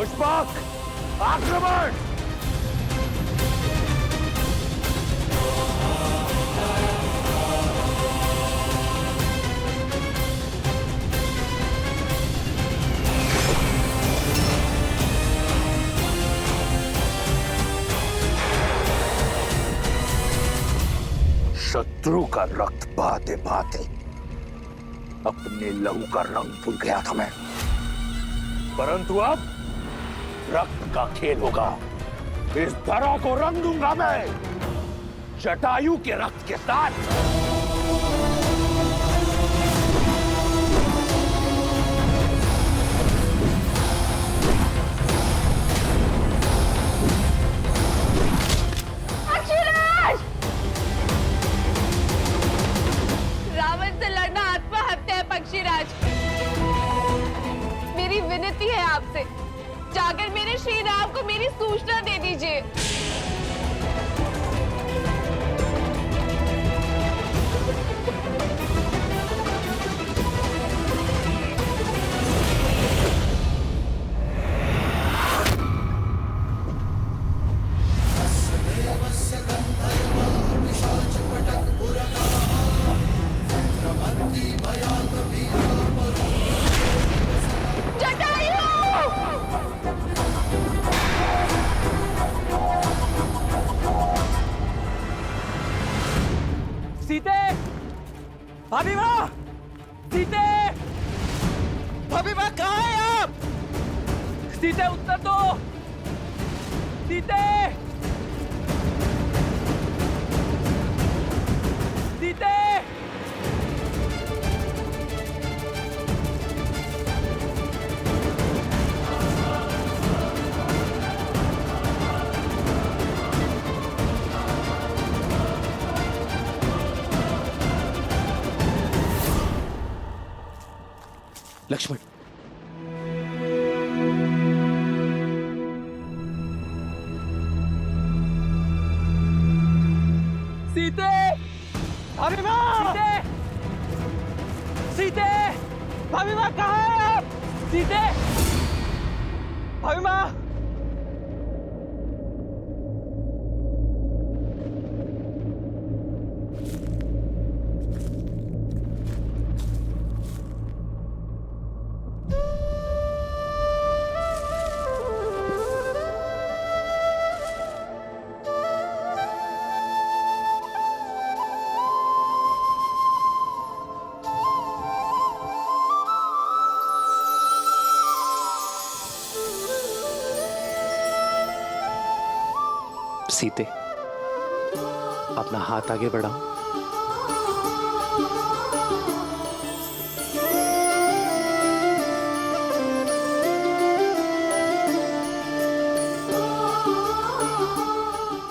पुष्पक, आक्रमण! शत्रु का रक्त बहाते बहाते अपने लहू का रंग भूल गया था मैं, परंतु अब रक्त का खेल होगा। इस धरा को रंग दूंगा मैं जटायु के रक्त के साथ। रावण से लड़ना आत्महत्या है पक्षीराज। मेरी विनती है आपसे, जाकर मेरे श्री राम को मेरी सूचना दे दीजिए। सीते, भाभी माँ, सीते, भाभी माँ कहाँ है आप? सीते उत्तर दो, सीते, सीते। लक्ष्मण, सीते, भाभी माँ, सीते, सीते, भाभी माँ कहाँ है आप? सीते, भाभी माँ। सीते, अपना हाथ आगे बढ़ाओ।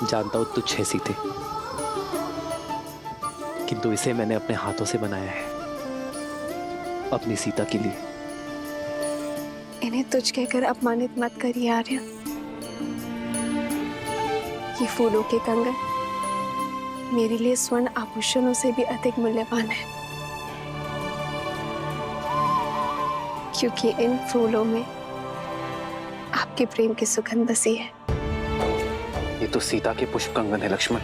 जानता हूं तुझ है सीते, किंतु इसे मैंने अपने हाथों से बनाया है, अपनी सीता के लिए। इन्हें तुझ कहकर अपमानित मत करिए आर्य। ये फूलों के कंगन मेरे लिए स्वर्ण आभूषणों से भी अधिक मूल्यवान है, क्योंकि इन फूलों में आपके प्रेम की सुगंध बसी है। ये तो सीता के पुष्प कंगन है लक्ष्मण।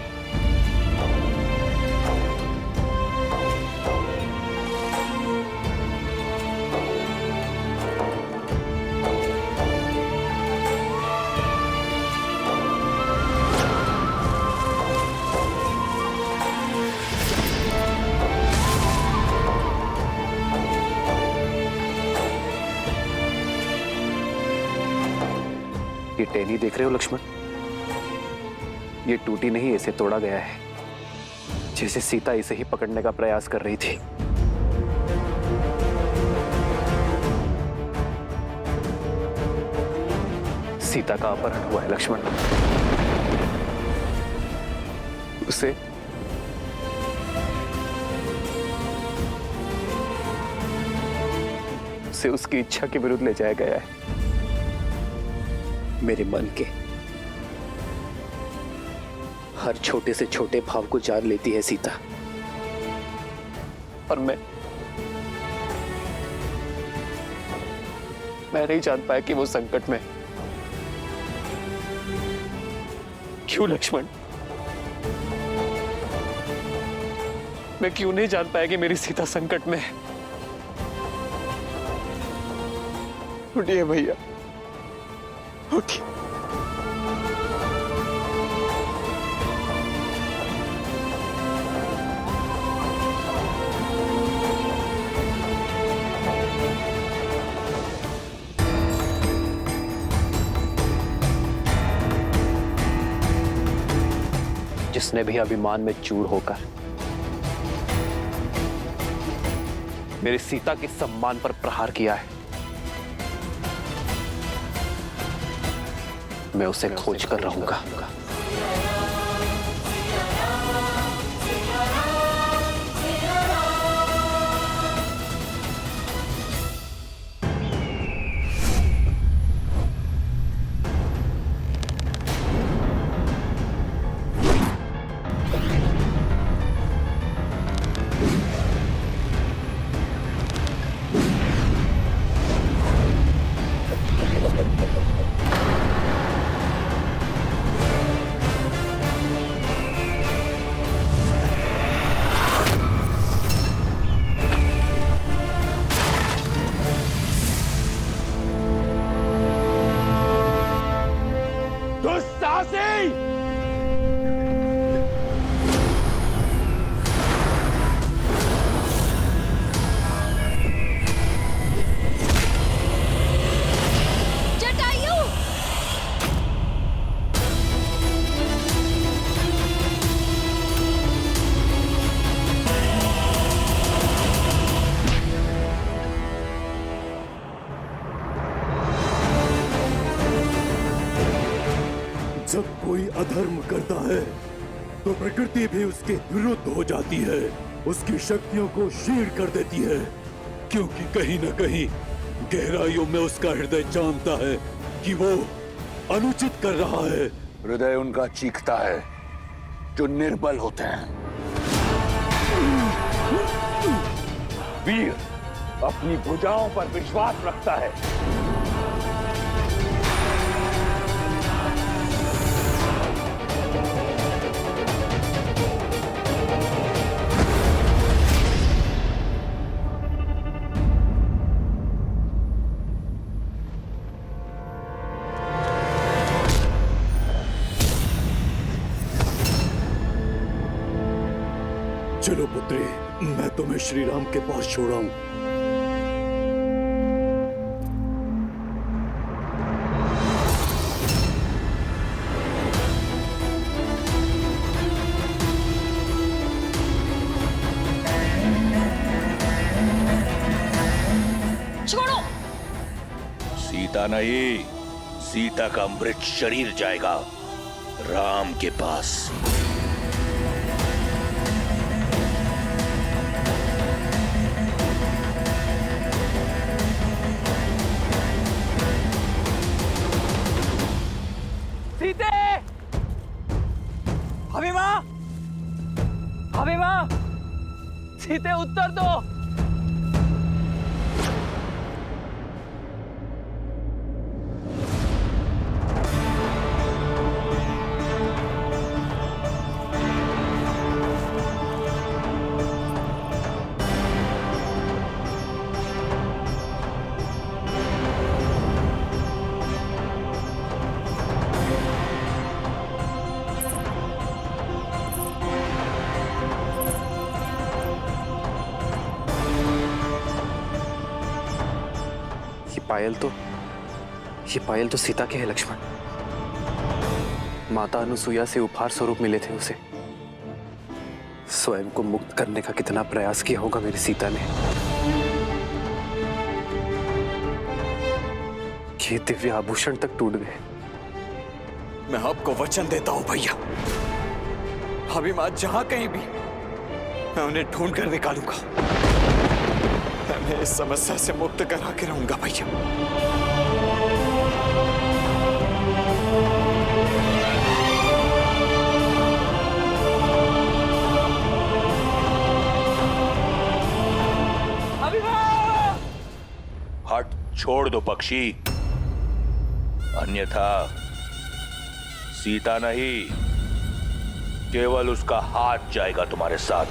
ये टहनी देख रहे हो लक्ष्मण, ये टूटी नहीं, इसे तोड़ा गया है, जैसे सीता इसे ही पकड़ने का प्रयास कर रही थी। सीता का अपहरण हुआ है लक्ष्मण। उसे उसकी इच्छा के विरुद्ध ले जाया गया है। मेरे मन के हर छोटे से छोटे भाव को जान लेती है सीता, और मैं नहीं जान पाया कि वो संकट में क्यों लक्ष्मण? मैं क्यों नहीं जान पाया कि मेरी सीता संकट में है? उठिए भैया, उठिए। जिसने भी अभिमान में चूर होकर मेरी सीता के सम्मान पर प्रहार किया है, मैं उसे खोज कर रहूंगा। जब कोई अधर्म करता है तो प्रकृति भी उसके विरुद्ध हो जाती है, उसकी शक्तियों को क्षीण कर देती है, क्योंकि कहीं न कहीं गहराइयों में उसका हृदय जानता है कि वो अनुचित कर रहा है। हृदय उनका चीखता है जो निर्बल होते हैं। वीर अपनी भुजाओं पर विश्वास रखता है। चलो पुत्री, मैं तुम्हें श्री राम के पास छोड़ाऊं। छोड़ो। सीता नहीं, सीता का मृत शरीर जाएगा राम के पास। सीते! भाभी माँ! भाभी माँ! सीते उत्तर दो! ये पायल तो सीता के है लक्ष्मण। माता अनुसुईया से उपहार स्वरूप मिले थे उसे। स्वयं को मुक्त करने का कितना प्रयास किया होगा मेरी सीता ने। ये दिव्य आभूषण तक टूट गए। मैं आपको वचन देता हूं भैया, अभी मैं जहां कहीं भी मैं उन्हें ढूंढ कर निकालूंगा। मैं इस समस्या से मुक्त करा के रहूंगा भैया। हट छोड़ दो पक्षी, अन्यथा सीता नहीं केवल उसका हाथ जाएगा तुम्हारे साथ।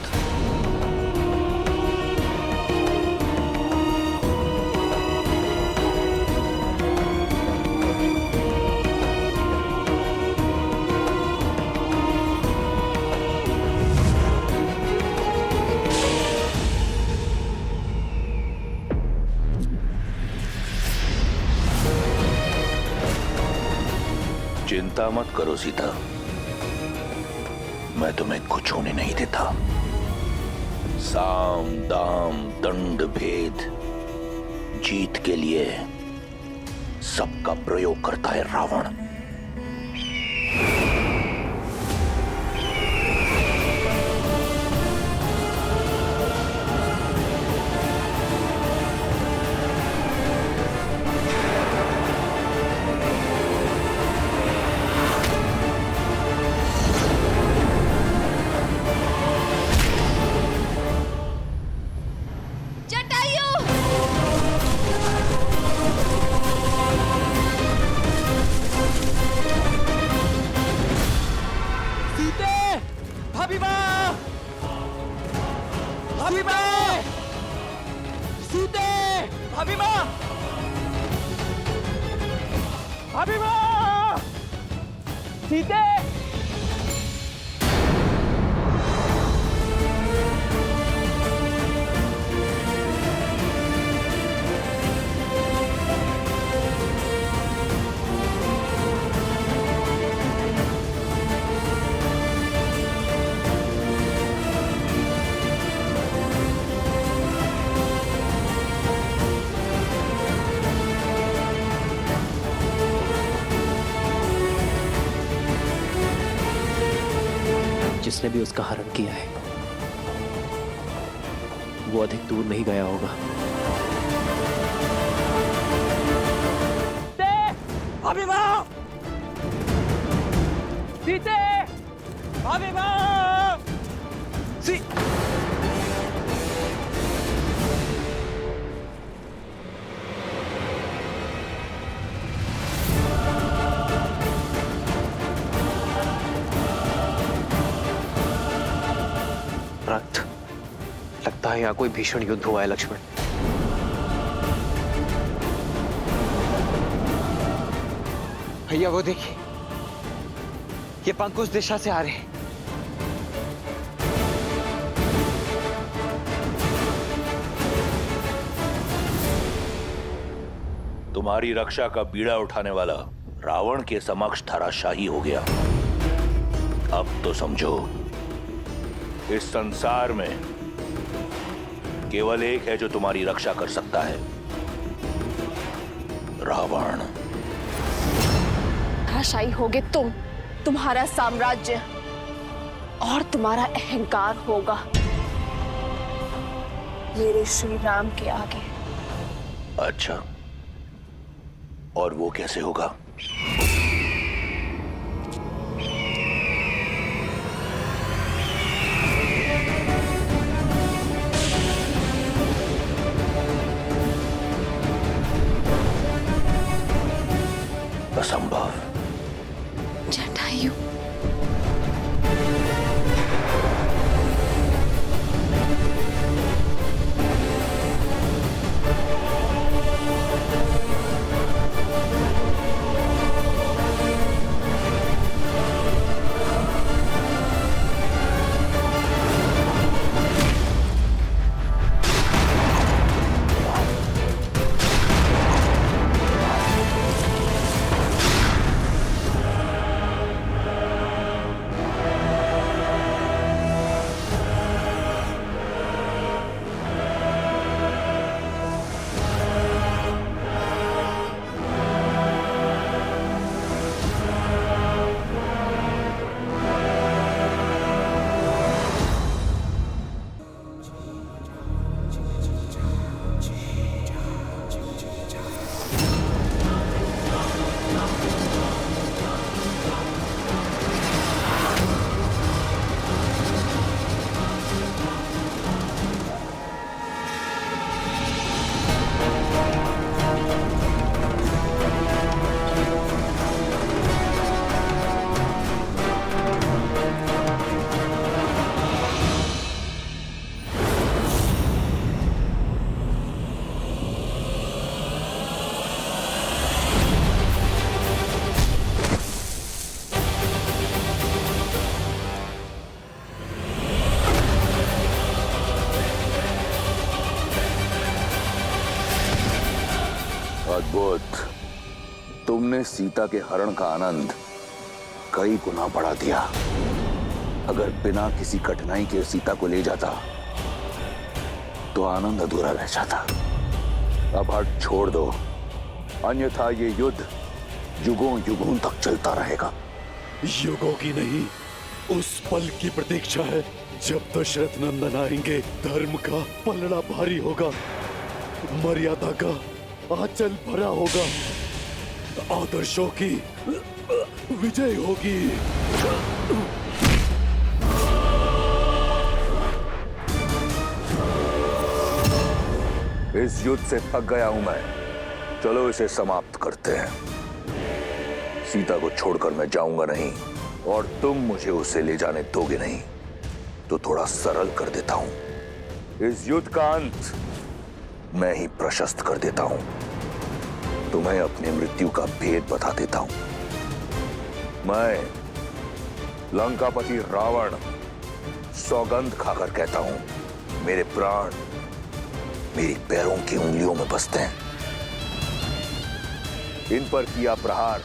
चिंता मत करो सीता, मैं तुम्हें कुछ होने नहीं देता। साम दाम दंड भेद जीत के लिए सबका प्रयोग करता है रावण। भाभी माँ, भाभी माँ, सीते, भाभी माँ, भाभी माँ, सीते। जिसने भी उसका हरण किया है वो अधिक दूर नहीं गया होगा। भाभी माँ, सीते, भाभी माँ, रक्त, लगता है यहाँ कोई भीषण युद्ध हुआ है लक्ष्मण। भैया वो देखिए, ये पंख उस दिशा से आ रहे हैं। तुम्हारी रक्षा का बीड़ा उठाने वाला रावण के समक्ष धराशाही हो गया। अब तो समझो, इस संसार में केवल एक है जो तुम्हारी रक्षा कर सकता है, रावण। धराशायी होगे तुम, तुम्हारा साम्राज्य और तुम्हारा अहंकार होगा मेरे श्री राम के आगे। अच्छा, और वो कैसे होगा? असंभव। जटायु, तुमने सीता के हरण का आनंद कई गुना बढ़ा दिया। अगर बिना किसी कठिनाई के सीता को ले जाता तो आनंद अधूरा रह जाता। अब हट छोड़ दो, अन्यथा ये युद्ध युगों युगों तक चलता रहेगा। युगों की नहीं, उस पल की प्रतीक्षा है जब दशरथ नंदन आएंगे। धर्म का पलड़ा भारी होगा, मर्यादा का आंचल भरा होगा, आदर्शों की विजय होगी। इस युद्ध से थक गया हूं मैं, चलो इसे समाप्त करते हैं। सीता को छोड़कर मैं जाऊंगा नहीं, और तुम मुझे उसे ले जाने दोगे नहीं, तो थोड़ा सरल कर देता हूं। इस युद्ध का अंत मैं ही प्रशस्त कर देता हूं। तुम्हें अपनी मृत्यु का भेद बता देता हूं। मैं लंकापति रावण सौगंध खाकर कहता हूं, मेरे प्राण मेरी पैरों की उंगलियों में बसते हैं। इन पर किया प्रहार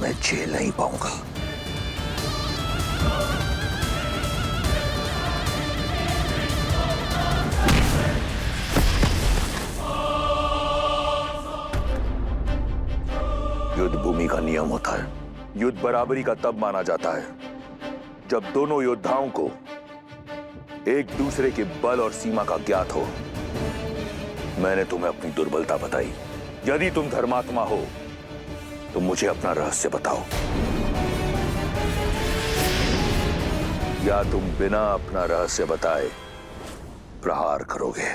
मैं झेल नहीं पाऊंगा। युद्ध भूमि का नियम होता है। युद्ध बराबरी का तब माना जाता है जब दोनों योद्धाओं को एक दूसरे के बल और सीमा का ज्ञात हो। मैंने तुम्हें अपनी दुर्बलता बताई। यदि तुम धर्मात्मा हो तो मुझे अपना रहस्य बताओ, या तुम बिना अपना रहस्य बताए प्रहार करोगे।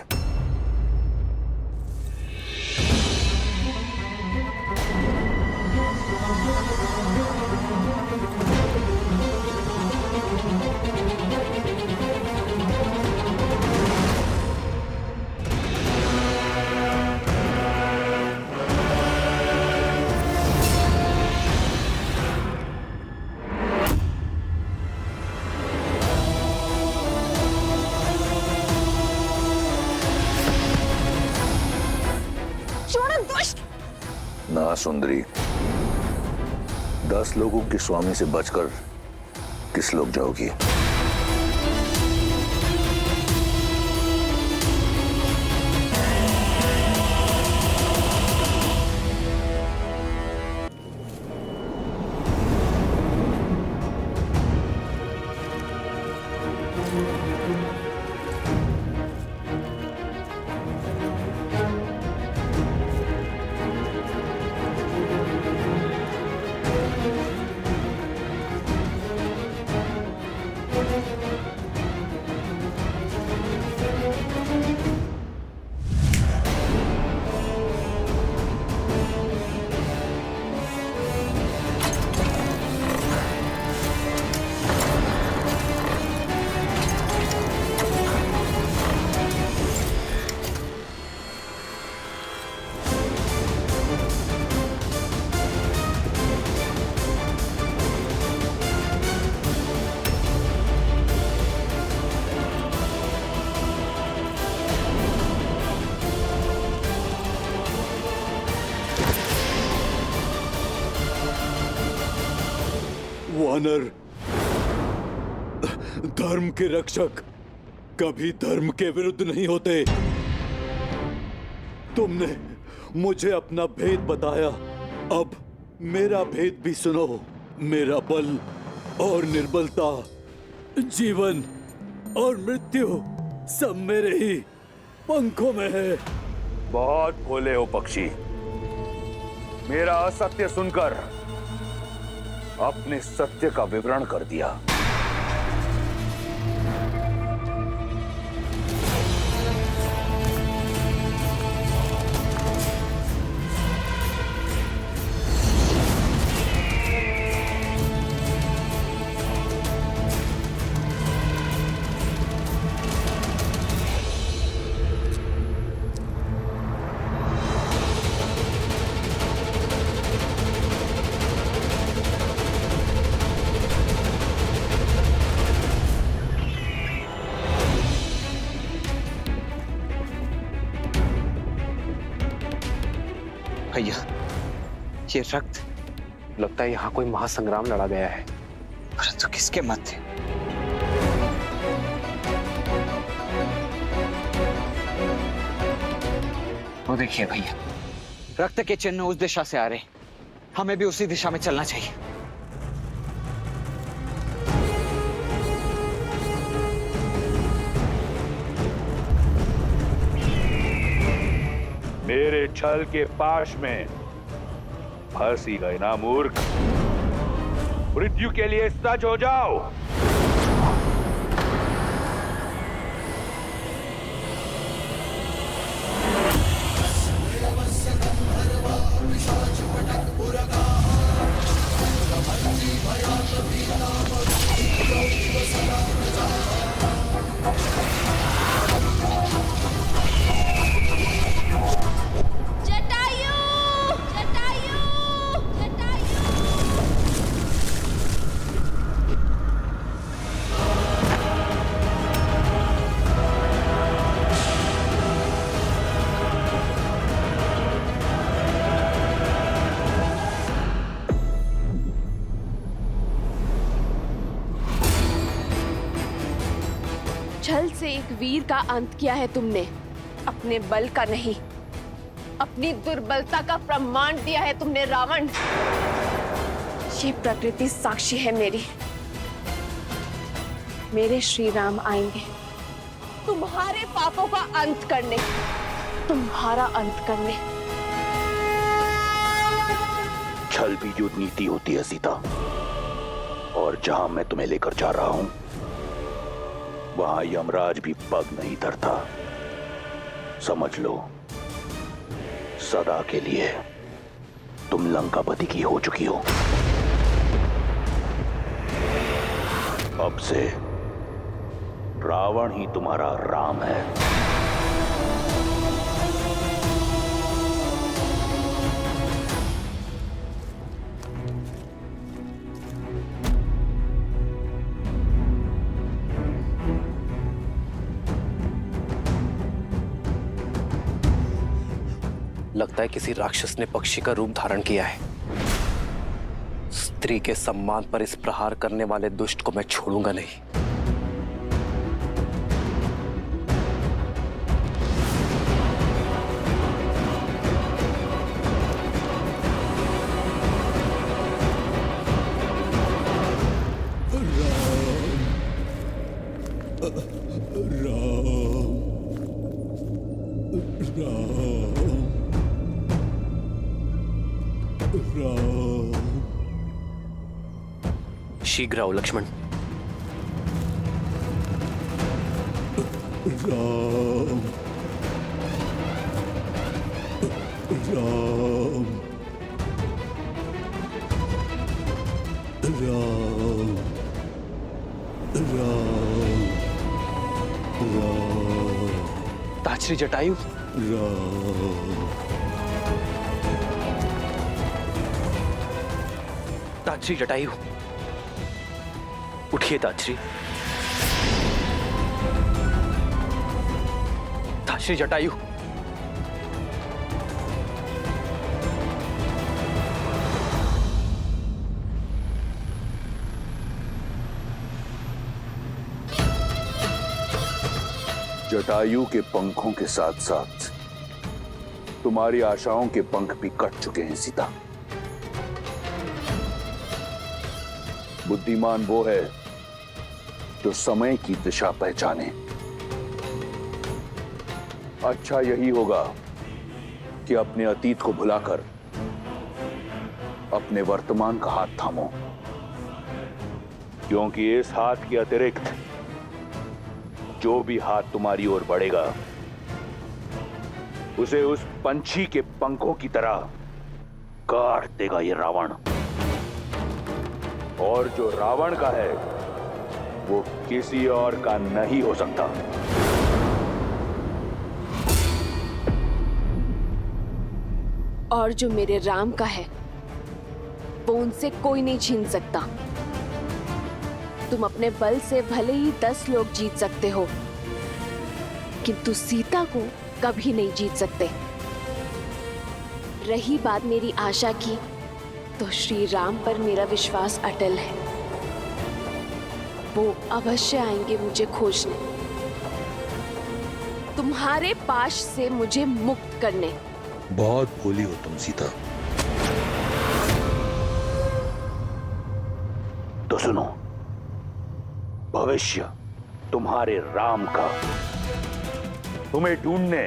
ना सुंदरी, 10 लोगों के स्वामी से बचकर किस लोग जाओगी? वानर, धर्म के रक्षक कभी धर्म के विरुद्ध नहीं होते। तुमने मुझे अपना भेद बताया, अब मेरा भेद भी सुनो। मेरा बल और निर्बलता, जीवन और मृत्यु सब मेरे ही पंखों में है। बहुत भोले हो पक्षी। मेरा असत्य सुनकर अपने सत्य का विवरण कर दिया। ये रक्त लगता है यहाँ कोई महासंग्राम लड़ा गया है। परंतु किसके मध्य? वो देखिए भैया, रक्त के चिन्ह उस दिशा से आ रहे, हमें भी उसी दिशा में चलना चाहिए। मेरे छल के पाश में फंस ही गए ना मूर्ख। मृत्यु के लिए सज हो जाओ। जटायु, जटायु, जटायु। छल से एक वीर का अंत किया है तुमने, अपने बल का नहीं, अपनी दुर्बलता का प्रमाण दिया है तुमने रावण। ये प्रकृति साक्षी है मेरी। मेरे श्री राम आएंगे तुम्हारे पापों का अंत करने, तुम्हारा अंत करने। छल भी जो नीति होती है सीता, और जहां मैं तुम्हें लेकर जा रहा हूं वहां यमराज भी पग नहीं धरता। समझ लो, सदा के लिए तुम लंकापति की हो चुकी हो। अब से रावण ही तुम्हारा राम है। लगता है किसी राक्षस ने पक्षी का रूप धारण किया है। स्त्री के सम्मान पर इस प्रहार करने वाले दुष्ट को मैं छोड़ूंगा नहीं। शीघ्र आओ लक्ष्मण। राम राम राम राम राम ताछरी जटायु, राम ताछरी जटायु, उठिए ताछरी। ताछरी जटायु, जटायु के पंखों के साथ साथ तुम्हारी आशाओं के पंख भी कट चुके हैं सीता। बुद्धिमान वो है जो समय की दिशा पहचाने। अच्छा यही होगा कि अपने अतीत को भुलाकर अपने वर्तमान का हाथ थामो, क्योंकि इस हाथ के अतिरिक्त जो भी हाथ तुम्हारी ओर बढ़ेगा उसे उस पंछी के पंखों की तरह काट देगा ये रावण। और जो रावण का है वो किसी और का नहीं हो सकता। और जो मेरे राम का है वो उनसे कोई नहीं छीन सकता। तुम अपने बल से भले ही 10 लोग जीत सकते हो, किंतु सीता को कभी नहीं जीत सकते। रही बात मेरी आशा की, तो श्री राम पर मेरा विश्वास अटल है। वो अवश्य आएंगे मुझे खोजने, तुम्हारे पाश से मुझे मुक्त करने। बहुत भोली हो तुम सीता। तो सुनो, भविष्य तुम्हारे राम का तुम्हें ढूंढने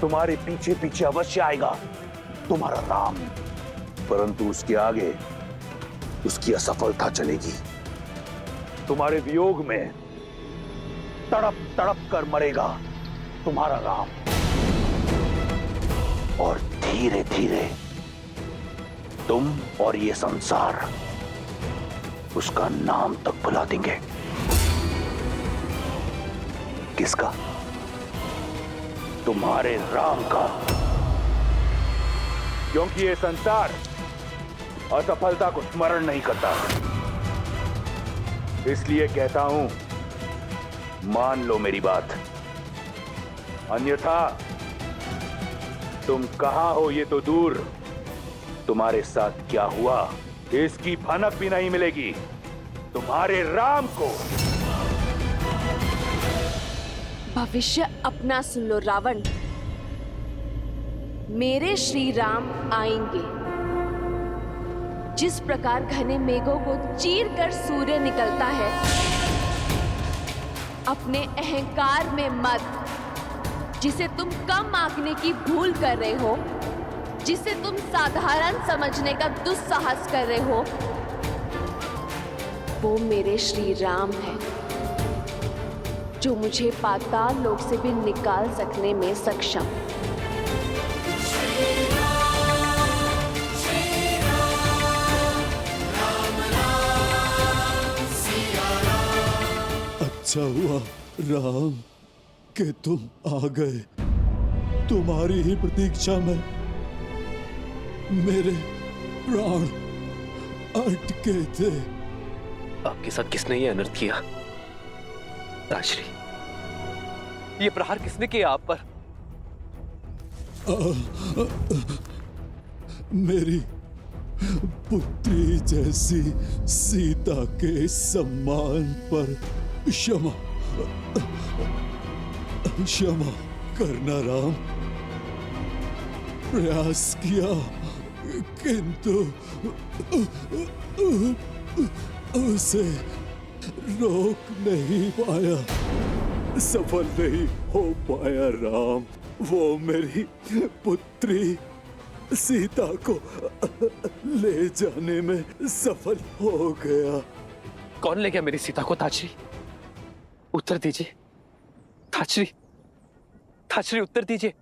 तुम्हारे पीछे पीछे अवश्य आएगा, तुम्हारा राम। परंतु उसके आगे उसकी असफलता चलेगी। तुम्हारे वियोग में तड़प तड़प कर मरेगा तुम्हारा राम, और धीरे धीरे तुम और ये संसार उसका नाम तक भुला देंगे। किसका? तुम्हारे राम का। क्योंकि ये संसार असफलता को स्मरण नहीं करता। इसलिए कहता हूं, मान लो मेरी बात, अन्यथा तुम कहां हो ये तो दूर, तुम्हारे साथ क्या हुआ इसकी भनक भी नहीं मिलेगी तुम्हारे राम को। भविष्य अपना सुन लो रावण। मेरे श्री राम आएंगे। जिस प्रकार घने मेघों को चीर कर सूर्य निकलता है, अपने अहंकार में मत, जिसे तुम कम आंकने की भूल कर रहे हो, जिसे तुम साधारण समझने का दुस्साहस कर रहे हो, वो मेरे श्री राम है, जो मुझे पाताल लोक से भी निकाल सकने में सक्षम। अच्छा हुआ राम कि तुम आ गए। तुम्हारी ही प्रतीक्षा में मेरे प्राण अटके थे। आपके साथ किसने ये अनर्थ किया? ताजश्री, ये प्रहार किसने किया आप पर? मेरी पुत्री जैसी सीता के सम्मान पर क्षमा क्षमा करना राम। प्रयास किया किंतु उसे रोक नहीं पाया, सफल नहीं हो पाया राम। वो मेरी पुत्री सीता को ले जाने में सफल हो गया। कौन ले गया मेरी सीता को? ताजश्री, उत्तर दीजिए। ताजश्री, ताजश्री उत्तर दीजिए।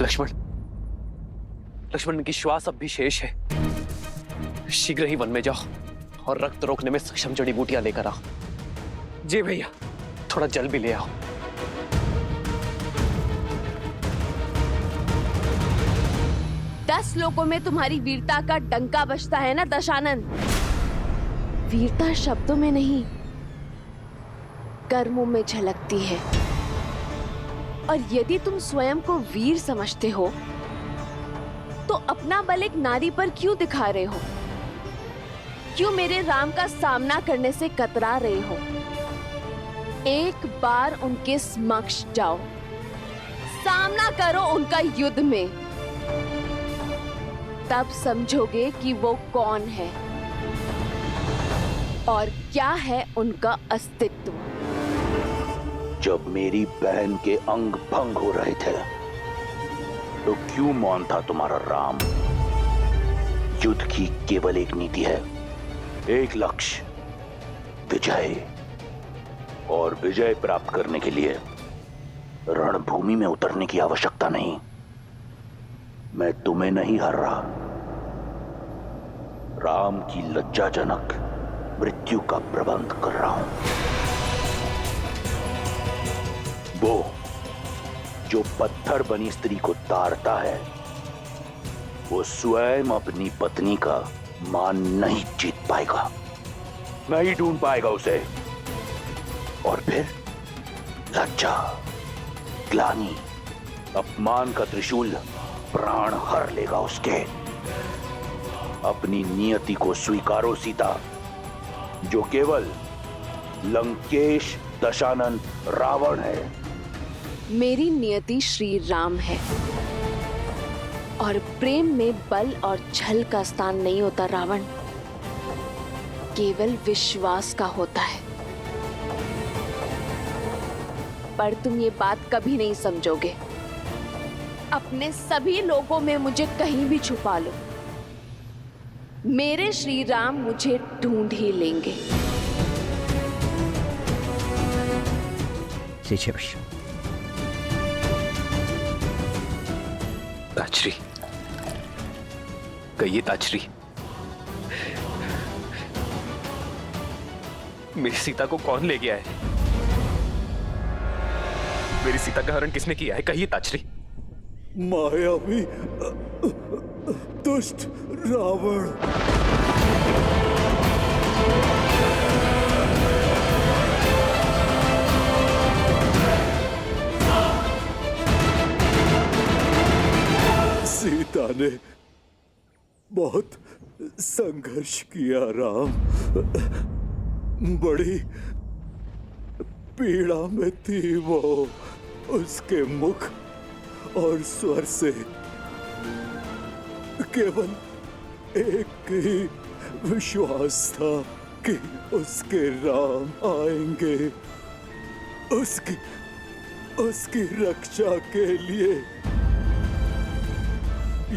लक्ष्मण, लक्ष्मण की श्वास अब भी शेष है। शीघ्र ही वन में जाओ और रक्त रोकने में सक्षम जड़ी बूटियां लेकर आओ। जी भैया, थोड़ा जल भी ले आओ। दस लोगों में तुम्हारी वीरता का डंका बजता है ना दशानन? वीरता शब्दों में नहीं, कर्मों में झलकती है। और यदि तुम स्वयं को वीर समझते हो, तो अपना बल एक नारी पर क्यों दिखा रहे हो? क्यों मेरे राम का सामना करने से कतरा रहे हो? एक बार उनके समक्ष जाओ, सामना करो उनका युद्ध में, तब समझोगे कि वो कौन है और क्या है उनका अस्तित्व। जब मेरी बहन के अंग भंग हो रहे थे, तो क्यों मौन था तुम्हारा राम? युद्ध की केवल एक नीति है, एक लक्ष्य, विजय। और विजय प्राप्त करने के लिए रणभूमि में उतरने की आवश्यकता नहीं। मैं तुम्हें नहीं हर रहा, राम की लज्जाजनक मृत्यु का प्रबंध कर रहा हूं। वो जो पत्थर बनी स्त्री को ताड़ता है, वो स्वयं अपनी पत्नी का मान नहीं जीत पाएगा, नहीं ढूंढ पाएगा उसे। और फिर लज्जा, ग्लानि अपमान का त्रिशूल प्राण हर लेगा उसके। अपनी नियति को स्वीकारो सीता, जो केवल लंकेश दशानन रावण है। मेरी नियति श्री राम है और प्रेम में बल और छल का स्थान नहीं होता रावण, केवल विश्वास का होता है। पर तुम ये बात कभी नहीं समझोगे। अपने सभी लोगों में मुझे कहीं भी छुपा लो, मेरे श्री राम मुझे ढूंढ ही लेंगे। ताचरी, कहिए ताचरी, मेरी सीता को कौन ले गया है? मेरी सीता का हरण किसने किया है? कहिए ताचरी। मायावी दुष्ट रावण। सीता ने बहुत संघर्ष किया राम, बड़ी पीड़ा में थी वो। उसके मुख और स्वर से केवल एक ही विश्वास था कि उसके राम आएंगे, उसकी रक्षा के लिए।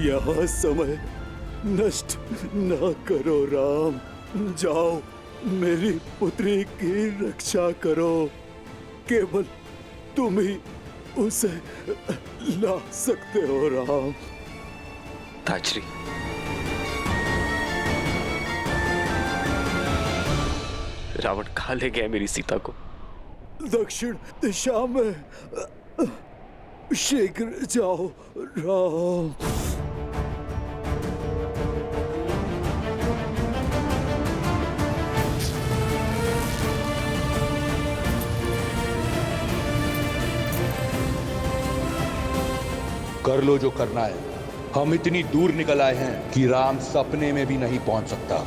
यहाँ समय नष्ट ना करो राम, जाओ मेरी पुत्री की रक्षा करो। केवल तुम ही उसे ला सकते हो राम। ताचरी, रावण कहाँ ले गया मेरी सीता को? दक्षिण दिशा में, शीघ्र जाओ राम। कर लो जो करना है। हम इतनी दूर निकल आए हैं कि राम सपने में भी नहीं पहुंच सकता।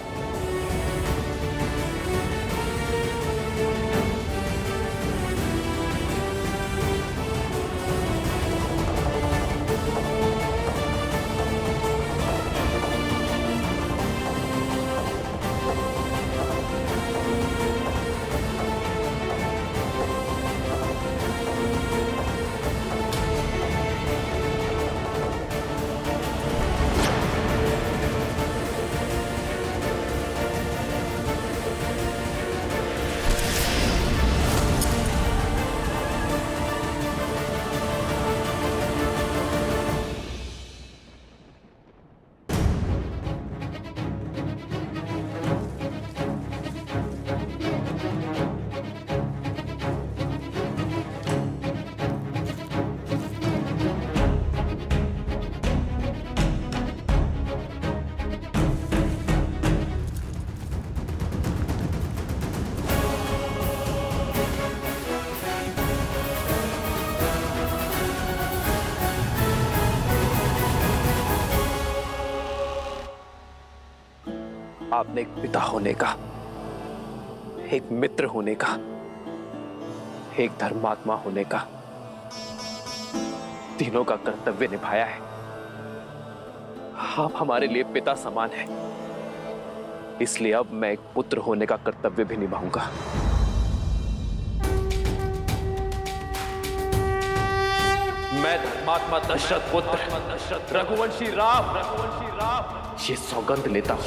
आपने एक पिता होने का, एक मित्र होने का, एक धर्मात्मा होने का, तीनों का कर्तव्य निभाया है। आप हमारे लिए पिता समान हैं, इसलिए अब मैं एक पुत्र होने का कर्तव्य भी निभाऊंगा। मैं धर्मात्मा दशरथ पुत्र रघुवंशी राम ये सौगंध लेता हूं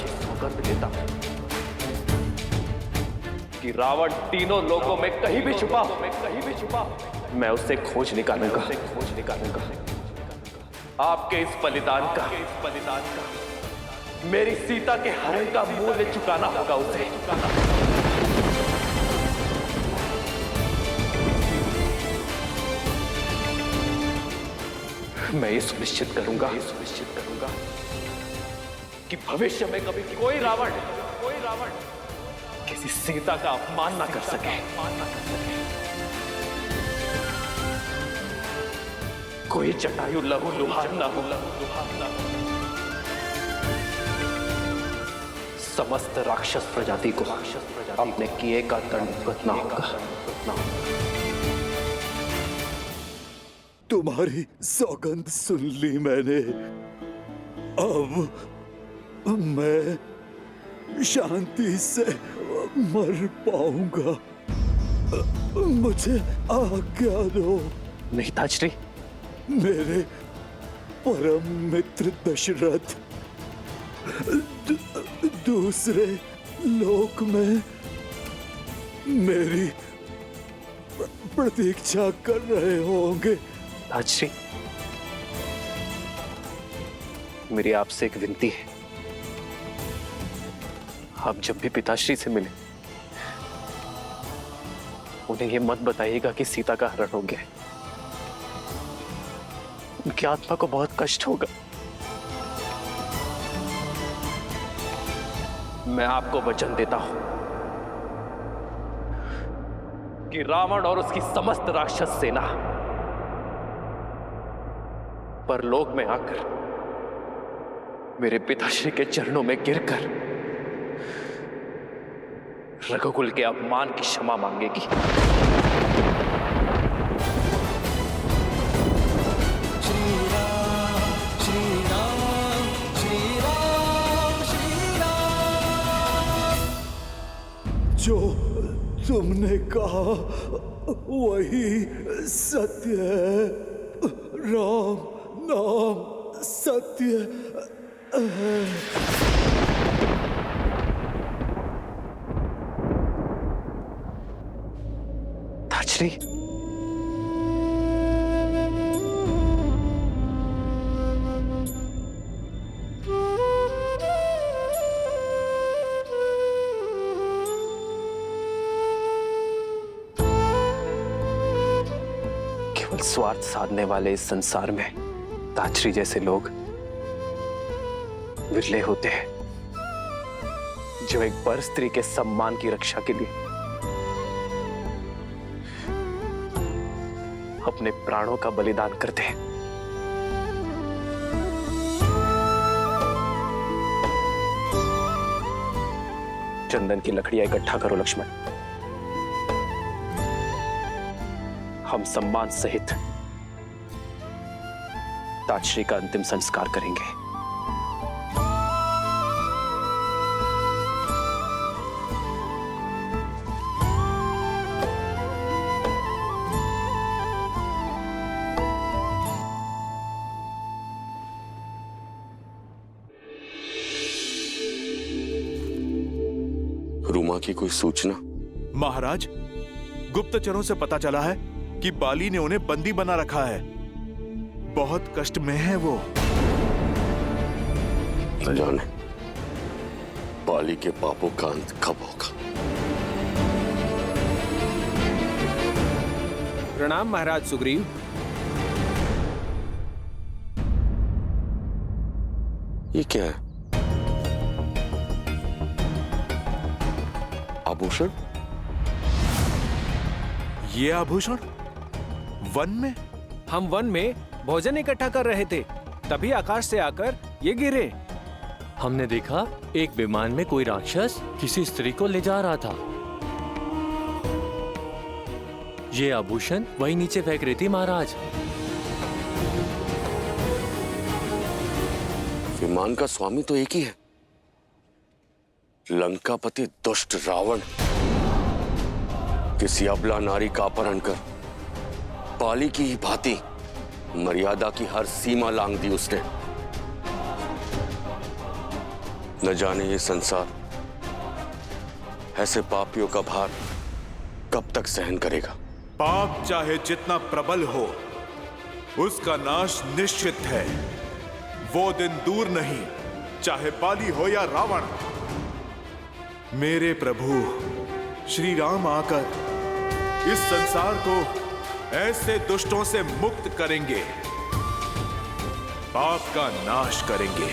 कि रावण तीनों लोगों में कहीं भी छुपा मैं उससे खोज निकालूंगा। आपके इस बलिदान का मेरी सीता के हरण का मूल्य चुकाना होगा उसे। मैं ये सुनिश्चित करूंगा कि भविष्य में कभी कोई रावण किसी सीता का अपमान ना कर सके। कोई जटायु लहू लुहान ना हो। समस्त राक्षस प्रजाति को अपने किए का दंड भुगतना होगा। तुम्हारी सौगंध सुन ली मैंने। अब मैं शांति से मर पाऊंगा। मुझे आज्ञा दो। नहीं ताजश्री। मेरे परम मित्र दशरथ दूसरे लोक में मेरी प्रतीक्षा कर रहे होंगे। ताजश्री, मेरी आपसे एक विनती है। आप जब भी पिताश्री से मिले उन्हें यह मत बताइएगा कि सीता का हरण हो गया है। उनकी आत्मा को बहुत कष्ट होगा। मैं आपको वचन देता हूं कि रावण और उसकी समस्त राक्षस सेना परलोक में आकर मेरे पिताश्री के चरणों में गिरकर रघुकुल के अपमान की क्षमा मांगेगी। जो तुमने कहा वही सत्य है। राम नाम सत्य है। ताजश्री, केवल स्वार्थ साधने वाले इस संसार में ताजश्री जैसे लोग विरले होते हैं, जो एक पर स्त्री के सम्मान की रक्षा के लिए अपने प्राणों का बलिदान करते हैं। चंदन की लकड़ियां इकट्ठा करो लक्ष्मण। हम सम्मान सहित ताजश्री का अंतिम संस्कार करेंगे। रूमा की कोई सूचना? महाराज, गुप्तचरों से पता चला है कि बाली ने उन्हें बंदी बना रखा है। बहुत कष्ट में है वो। न जाने बाली के पापों का अंत कब होगा। प्रणाम महाराज सुग्रीव। ये क्या है? आभूषण? ये आभूषण वन में? हम वन में भोजन इकट्ठा कर रहे थे, तभी आकाश से आकर ये गिरे। हमने देखा एक विमान में कोई राक्षस किसी स्त्री को ले जा रहा था। ये आभूषण वही नीचे फेंक रही थी महाराज। विमान का स्वामी तो एक ही है, लंकापति दुष्ट रावण। किसी अबला नारी का अपहरण कर बाली की ही भांति मर्यादा की हर सीमा लांघ दी उसने। न जाने ये संसार ऐसे पापियों का भार कब तक सहन करेगा। पाप चाहे जितना प्रबल हो, उसका नाश निश्चित है। वो दिन दूर नहीं, चाहे बाली हो या रावण। मेरे प्रभु श्री राम आकर इस संसार को ऐसे दुष्टों से मुक्त करेंगे, पाप का नाश करेंगे।